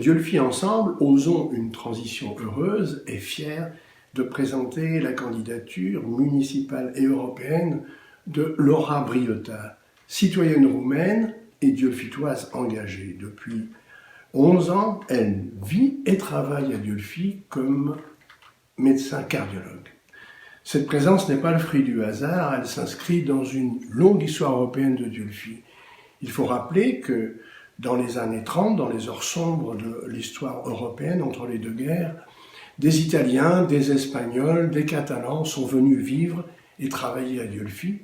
Dieulfi Ensemble, osons une transition heureuse et fière de présenter la candidature municipale et européenne de Laura Briota, citoyenne roumaine et dieulfitoise engagée. Depuis 11 ans, elle vit et travaille à Dieulfi comme médecin cardiologue. Cette présence n'est pas le fruit du hasard, elle s'inscrit dans une longue histoire européenne de Dieulfi. Il faut rappeler que dans les années 30, dans les heures sombres de l'histoire européenne entre les deux guerres, des Italiens, des Espagnols, des Catalans sont venus vivre et travailler à Dieulfi.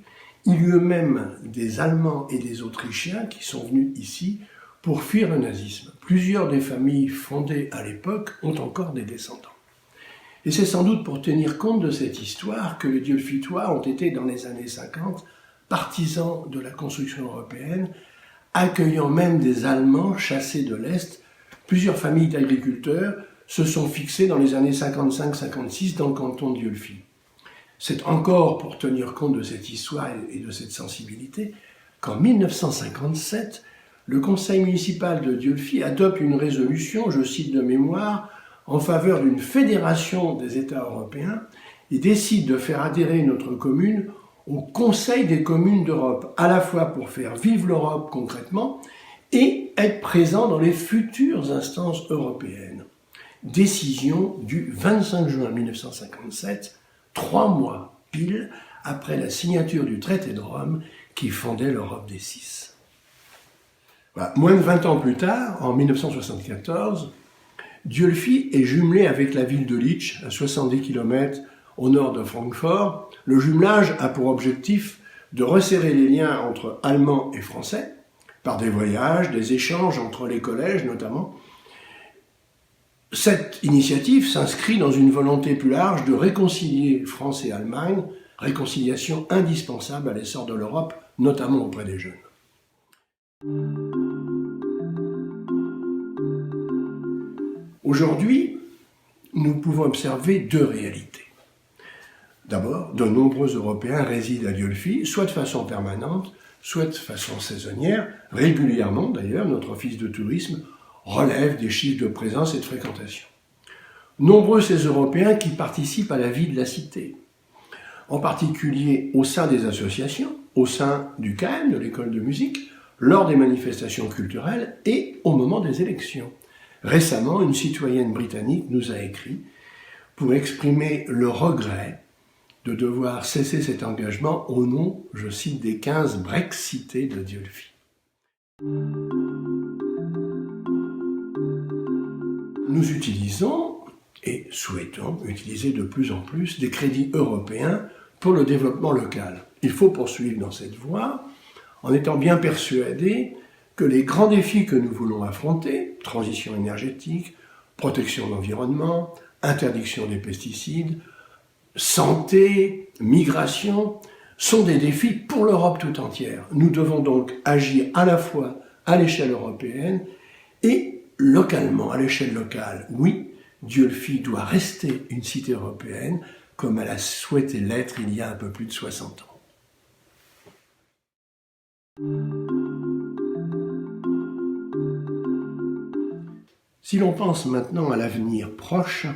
Il y eut même des Allemands et des Autrichiens qui sont venus ici pour fuir le nazisme. Plusieurs des familles fondées à l'époque ont encore des descendants. Et c'est sans doute pour tenir compte de cette histoire que les Dieulfitois ont été dans les années 50 partisans de la construction européenne, accueillant même des Allemands chassés de l'Est. Plusieurs familles d'agriculteurs se sont fixées dans les années 55-56 dans le canton de Dieulfi. C'est encore pour tenir compte de cette histoire et de cette sensibilité qu'en 1957, le conseil municipal de Dieulfi adopte une résolution, je cite de mémoire, en faveur d'une fédération des États européens et décide de faire adhérer notre commune au Conseil des communes d'Europe, à la fois pour faire vivre l'Europe concrètement et être présent dans les futures instances européennes. Décision du 25 juin 1957, 3 mois pile après la signature du traité de Rome qui fondait l'Europe des 6. Voilà. Moins de 20 ans plus tard, en 1974, Dieulfi est jumelé avec la ville de Lich, à 70 km au nord de Francfort. Le jumelage a pour objectif de resserrer les liens entre Allemands et Français, par des voyages, des échanges entre les collèges notamment. Cette initiative s'inscrit dans une volonté plus large de réconcilier France et Allemagne, réconciliation indispensable à l'essor de l'Europe, notamment auprès des jeunes. Aujourd'hui, nous pouvons observer deux réalités. D'abord, de nombreux Européens résident à Dieulfi, soit de façon permanente, soit de façon saisonnière. Régulièrement, d'ailleurs, notre office de tourisme relève des chiffres de présence et de fréquentation. Nombreux ces Européens qui participent à la vie de la cité, en particulier au sein des associations, au sein du KM, de l'école de musique, lors des manifestations culturelles et au moment des élections. Récemment, une citoyenne britannique nous a écrit pour exprimer le regret de devoir cesser cet engagement au nom, je cite, des 15 Brexités de Dieulfi. Nous utilisons et souhaitons utiliser de plus en plus des crédits européens pour le développement local. Il faut poursuivre dans cette voie en étant bien persuadés que les grands défis que nous voulons affronter, transition énergétique, protection de l'environnement, interdiction des pesticides, santé, migration, sont des défis pour l'Europe tout entière. Nous devons donc agir à la fois à l'échelle européenne et localement, à l'échelle locale. Oui, Dieulfi doit rester une cité européenne comme elle a souhaité l'être il y a un peu plus de 60 ans. Si l'on pense maintenant à l'avenir proche,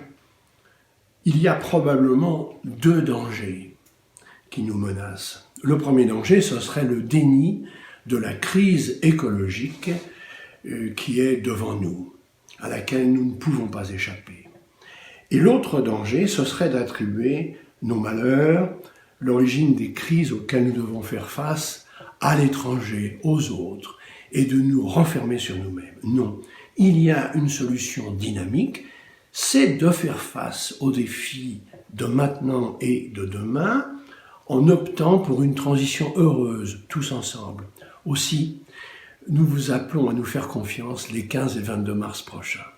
il y a probablement deux dangers qui nous menacent. Le premier danger, ce serait le déni de la crise écologique qui est devant nous, à laquelle nous ne pouvons pas échapper. Et l'autre danger, ce serait d'attribuer nos malheurs, l'origine des crises auxquelles nous devons faire face, à l'étranger, aux autres, et de nous renfermer sur nous-mêmes. Non, il y a une solution dynamique, c'est de faire face aux défis de maintenant et de demain, en optant pour une transition heureuse, tous ensemble. Aussi, nous vous appelons à nous faire confiance les 15 et 22 mars prochains.